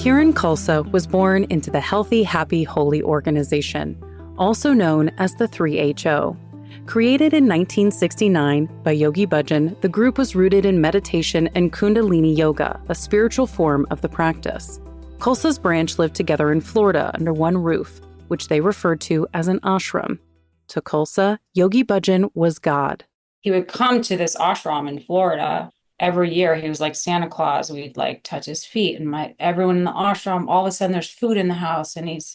Kiran Khalsa was born into the Healthy, Happy, Holy organization, also known as the 3HO. Created in 1969 by Yogi Bhajan, the group was rooted in meditation and Kundalini Yoga, a spiritual form of the practice. Khalsa's branch lived together in Florida under one roof, which they referred to as an ashram. To Khalsa, Yogi Bhajan was God. He would come to this ashram in Florida every year. He was like Santa Claus. We'd like touch his feet, and everyone in the ashram, all of a sudden there's food in the house, and he's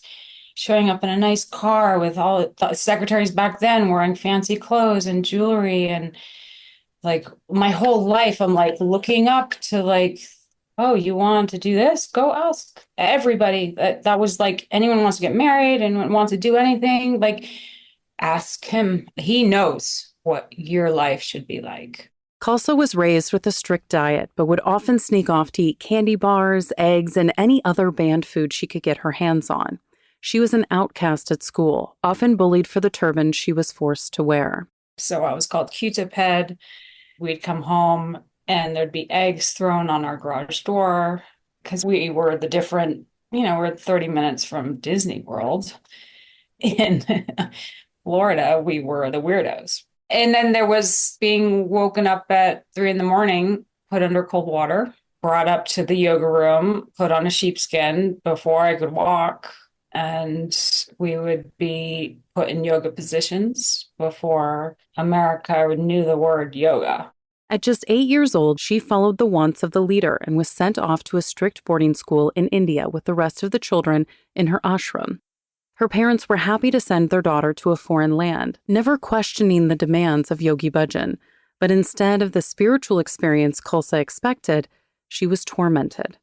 showing up in a nice car with all the secretaries back then wearing fancy clothes and jewelry. And like my whole life, I'm like looking up to like, oh, you want to do this? Go ask everybody. That was like, anyone wants to get married, anyone wants to do anything, like ask him. He knows what your life should be like. Khalsa was raised with a strict diet, but would often sneak off to eat candy bars, eggs, and any other banned food she could get her hands on. She was an outcast at school, often bullied for the turban she was forced to wear. So I was called Q-tip head. We'd come home and there'd be eggs thrown on our garage door because we were the different, we're 30 minutes from Disney World. In Florida, we were the weirdos. And then there was being woken up at 3 a.m, put under cold water, brought up to the yoga room, put on a sheepskin before I could walk. And we would be put in yoga positions before America knew the word yoga. At just 8 years old, she followed the wants of the leader and was sent off to a strict boarding school in India with the rest of the children in her ashram. Her parents were happy to send their daughter to a foreign land, never questioning the demands of Yogi Bhajan. But instead of the spiritual experience Khalsa expected, she was tormented.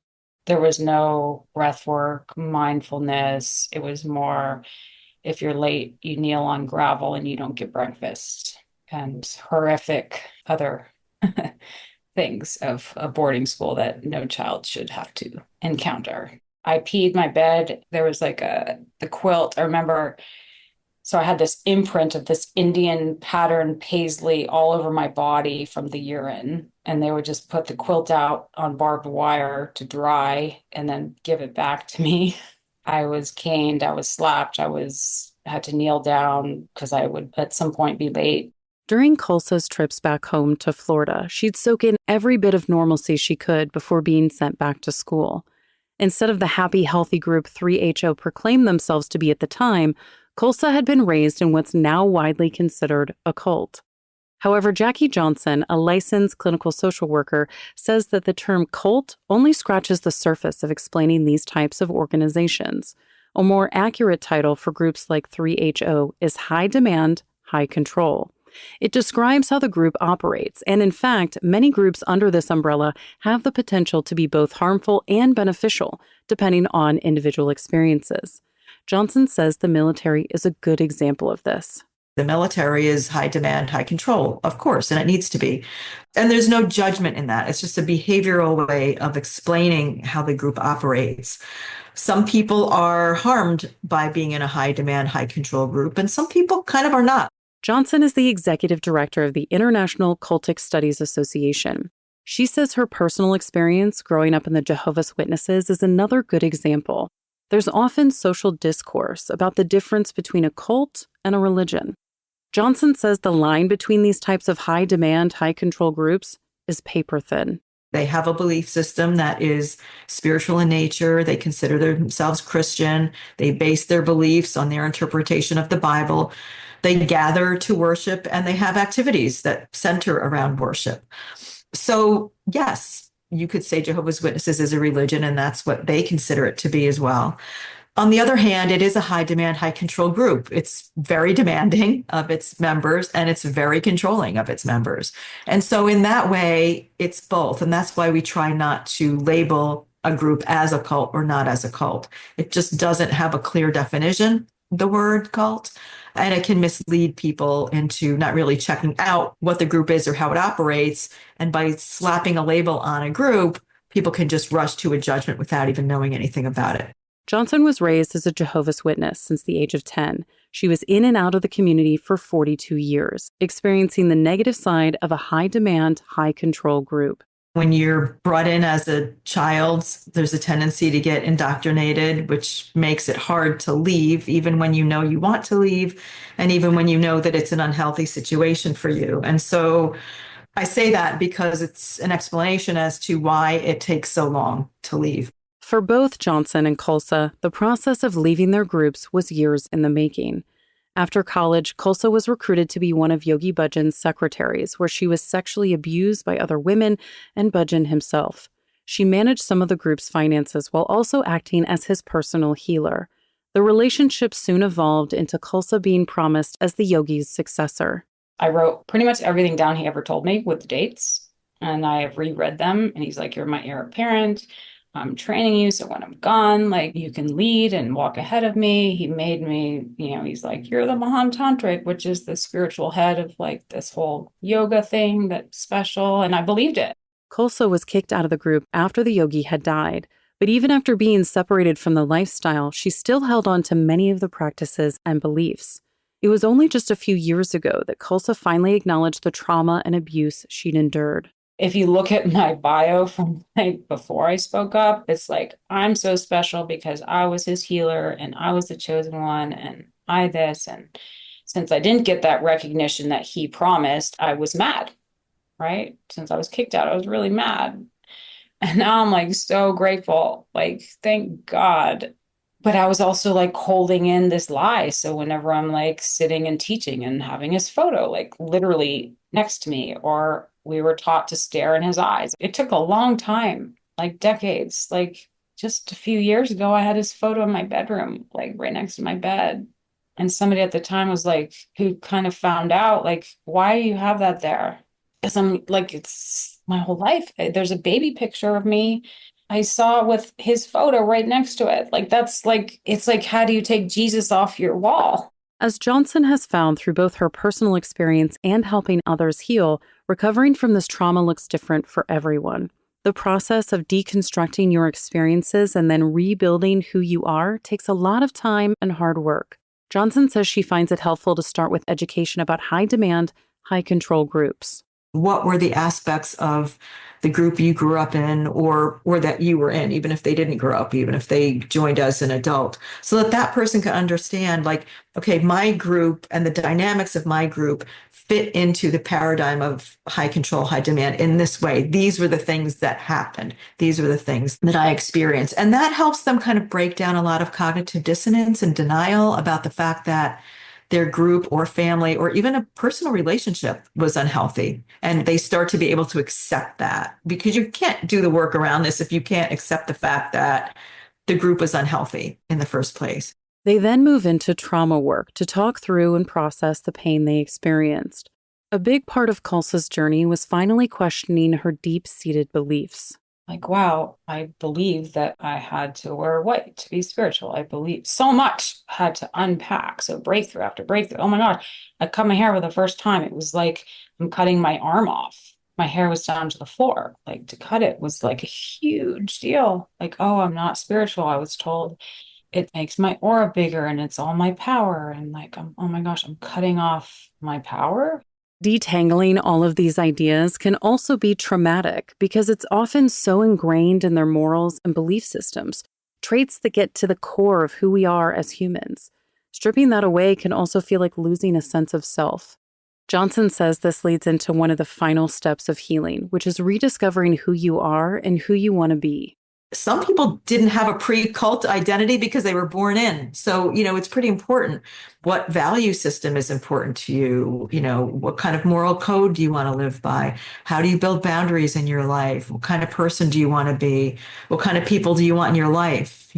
There was no breath work, mindfulness. It was more, if you're late, you kneel on gravel and you don't get breakfast, and horrific other things of a boarding school that no child should have to encounter. I peed my bed. There was like the quilt. I remember, so I had this imprint of this Indian pattern paisley all over my body from the urine. And they would just put the quilt out on barbed wire to dry and then give it back to me. I was caned, I was slapped, had to kneel down because I would at some point be late. During Khalsa's trips back home to Florida, she'd soak in every bit of normalcy she could before being sent back to school. Instead of the happy, healthy group 3HO proclaimed themselves to be at the time, Khalsa had been raised in what's now widely considered a cult. However, Jackie Johnson, a licensed clinical social worker, says that the term cult only scratches the surface of explaining these types of organizations. A more accurate title for groups like 3HO is high demand, high control. It describes how the group operates, and in fact, many groups under this umbrella have the potential to be both harmful and beneficial, depending on individual experiences. Johnson says the military is a good example of this. The military is high demand, high control, of course, and it needs to be. And there's no judgment in that. It's just a behavioral way of explaining how the group operates. Some people are harmed by being in a high demand, high control group, and some people kind of are not. Johnson is the executive director of the International Cultic Studies Association. She says her personal experience growing up in the Jehovah's Witnesses is another good example. There's often social discourse about the difference between a cult and a religion. Johnson says the line between these types of high-demand, high-control groups is paper thin. They have a belief system that is spiritual in nature. They consider themselves Christian. They base their beliefs on their interpretation of the Bible. They gather to worship, and they have activities that center around worship. So, yes, you could say Jehovah's Witnesses is a religion, and that's what they consider it to be as well. On the other hand, it is a high demand, high control group. It's very demanding of its members, and it's very controlling of its members. And so in that way, it's both. And that's why we try not to label a group as a cult or not as a cult. It just doesn't have a clear definition, the word cult. And it can mislead people into not really checking out what the group is or how it operates. And by slapping a label on a group, people can just rush to a judgment without even knowing anything about it. Johnson was raised as a Jehovah's Witness since the age of 10. She was in and out of the community for 42 years, experiencing the negative side of a high-demand, high-control group. When you're brought in as a child, there's a tendency to get indoctrinated, which makes it hard to leave, even when you know you want to leave, and even when you know that it's an unhealthy situation for you. And so I say that because it's an explanation as to why it takes so long to leave. For both Johnson and Khalsa, the process of leaving their groups was years in the making. After college, Khalsa was recruited to be one of Yogi Bhajan's secretaries, where she was sexually abused by other women and Bhajan himself. She managed some of the group's finances while also acting as his personal healer. The relationship soon evolved into Khalsa being promised as the yogi's successor. I wrote pretty much everything down he ever told me with the dates, and I have reread them. And he's like, "You're my heir apparent. I'm training you, so when I'm gone, like, you can lead and walk ahead of me." He made me, he's like, "You're the Mahan Tantric," which is the spiritual head of like this whole yoga thing that's special. And I believed it. Khalsa was kicked out of the group after the yogi had died, but even after being separated from the lifestyle, she still held on to many of the practices and beliefs. It was only just a few years ago that Khalsa finally acknowledged the trauma and abuse she'd endured. If you look at my bio from like before I spoke up, it's like, I'm so special because I was his healer and I was the chosen one and I this. And since I didn't get that recognition that he promised, I was mad, right? Since I was kicked out, I was really mad. And now I'm like so grateful, like, thank God. But I was also like holding in this lie. So whenever I'm like sitting and teaching and having his photo like literally next to me, or we were taught to stare in his eyes, it took a long time, like decades. Like just a few years ago, I had his photo in my bedroom, like right next to my bed. And somebody at the time was like, who kind of found out, like, why do you have that there? Because I'm like, it's my whole life. There's a baby picture of me I saw with his photo right next to it. Like, that's like, it's like, how do you take Jesus off your wall? As Johnson has found through both her personal experience and helping others heal, recovering from this trauma looks different for everyone. The process of deconstructing your experiences and then rebuilding who you are takes a lot of time and hard work. Johnson says she finds it helpful to start with education about high-demand, high-control groups. What were the aspects of the group you grew up in or that you were in, even if they didn't grow up, even if they joined as an adult, so that that person can understand, like, okay, my group and the dynamics of my group fit into the paradigm of high control, high demand in this way. These were the things that happened. These were the things that I experienced. And that helps them kind of break down a lot of cognitive dissonance and denial about the fact that their group or family or even a personal relationship was unhealthy. And they start to be able to accept that, because you can't do the work around this if you can't accept the fact that the group was unhealthy in the first place. They then move into trauma work to talk through and process the pain they experienced. A big part of Khalsa's journey was finally questioning her deep-seated beliefs. Like, wow, I believe that I had to wear white to be spiritual. I believe so much had to unpack. So breakthrough after breakthrough. Oh my God, I cut my hair for the first time. It was like I'm cutting my arm off. My hair was down to the floor. Like, to cut it was like a huge deal. Like, oh, I'm not spiritual. I was told it makes my aura bigger and it's all my power. And like, oh my gosh, I'm cutting off my power. Detangling all of these ideas can also be traumatic because it's often so ingrained in their morals and belief systems, traits that get to the core of who we are as humans. Stripping that away can also feel like losing a sense of self. Johnson says this leads into one of the final steps of healing, which is rediscovering who you are and who you want to be. Some people didn't have a pre-cult identity because they were born in. So, it's pretty important. What value system is important to you? What kind of moral code do you want to live by? How do you build boundaries in your life? What kind of person do you want to be? What kind of people do you want in your life?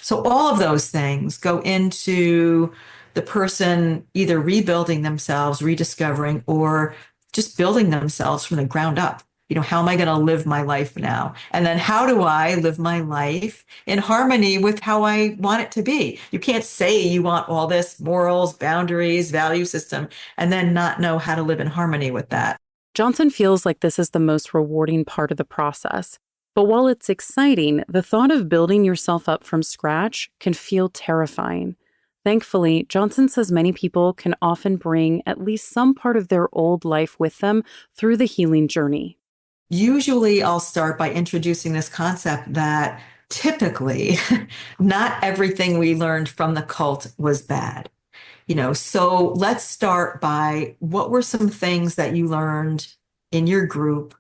So all of those things go into the person either rebuilding themselves, rediscovering, or just building themselves from the ground up. How am I going to live my life now? And then how do I live my life in harmony with how I want it to be? You can't say you want all this morals, boundaries, value system, and then not know how to live in harmony with that. Johnson feels like this is the most rewarding part of the process. But while it's exciting, the thought of building yourself up from scratch can feel terrifying. Thankfully, Johnson says many people can often bring at least some part of their old life with them through the healing journey. usually I'll start by introducing this concept that typically not everything we learned from the cult was bad. So let's start by what were some things that you learned in your group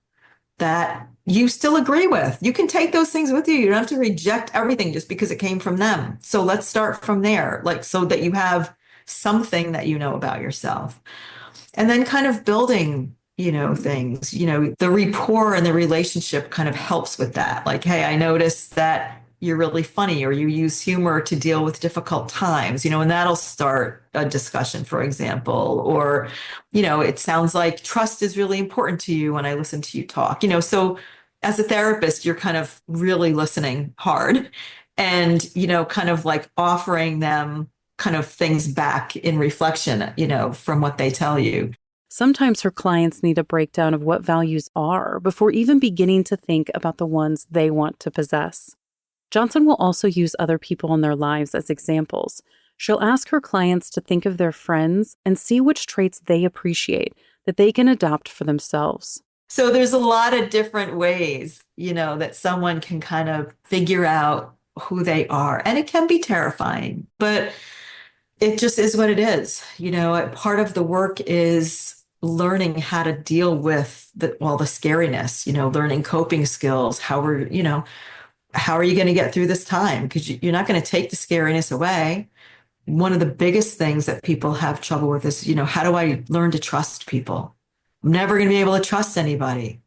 that you still agree with. You can take those things with you. You don't have to reject everything just because it came from them. So let's start from there, like so that you have something that you know about yourself. And then kind of building, things, the rapport and the relationship kind of helps with that. Like, hey, I noticed that you're really funny or you use humor to deal with difficult times, and that'll start a discussion, for example. Or, it sounds like trust is really important to you when I listen to you talk, so as a therapist, you're kind of really listening hard and, kind of like offering them kind of things back in reflection, from what they tell you. Sometimes her clients need a breakdown of what values are before even beginning to think about the ones they want to possess. Johnson will also use other people in their lives as examples. She'll ask her clients to think of their friends and see which traits they appreciate that they can adopt for themselves. So there's a lot of different ways, that someone can kind of figure out who they are. And it can be terrifying, but it just is what it is. Part of the work is learning how to deal with the scariness, learning coping skills. How are you going to get through this time? Because you're not going to take the scariness away. One of the biggest things that people have trouble with is, how do I learn to trust people? I'm never going to be able to trust anybody.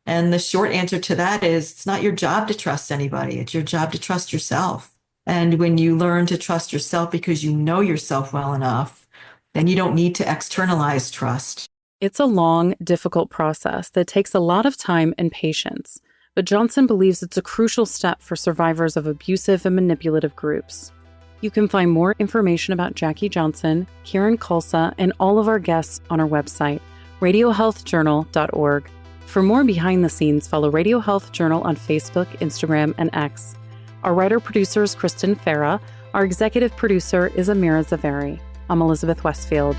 And the short answer to that is it's not your job to trust anybody. It's your job to trust yourself. And when you learn to trust yourself because you know yourself well enough, then you don't need to externalize trust. It's a long, difficult process that takes a lot of time and patience, but Johnson believes it's a crucial step for survivors of abusive and manipulative groups. You can find more information about Jackie Johnson, Karen Kulsa, and all of our guests on our website, radiohealthjournal.org. For more behind the scenes, follow Radio Health Journal on Facebook, Instagram, and X. Our writer-producer is Kristen Farah. Our executive producer is Amira Zaveri. I'm Elizabeth Westfield.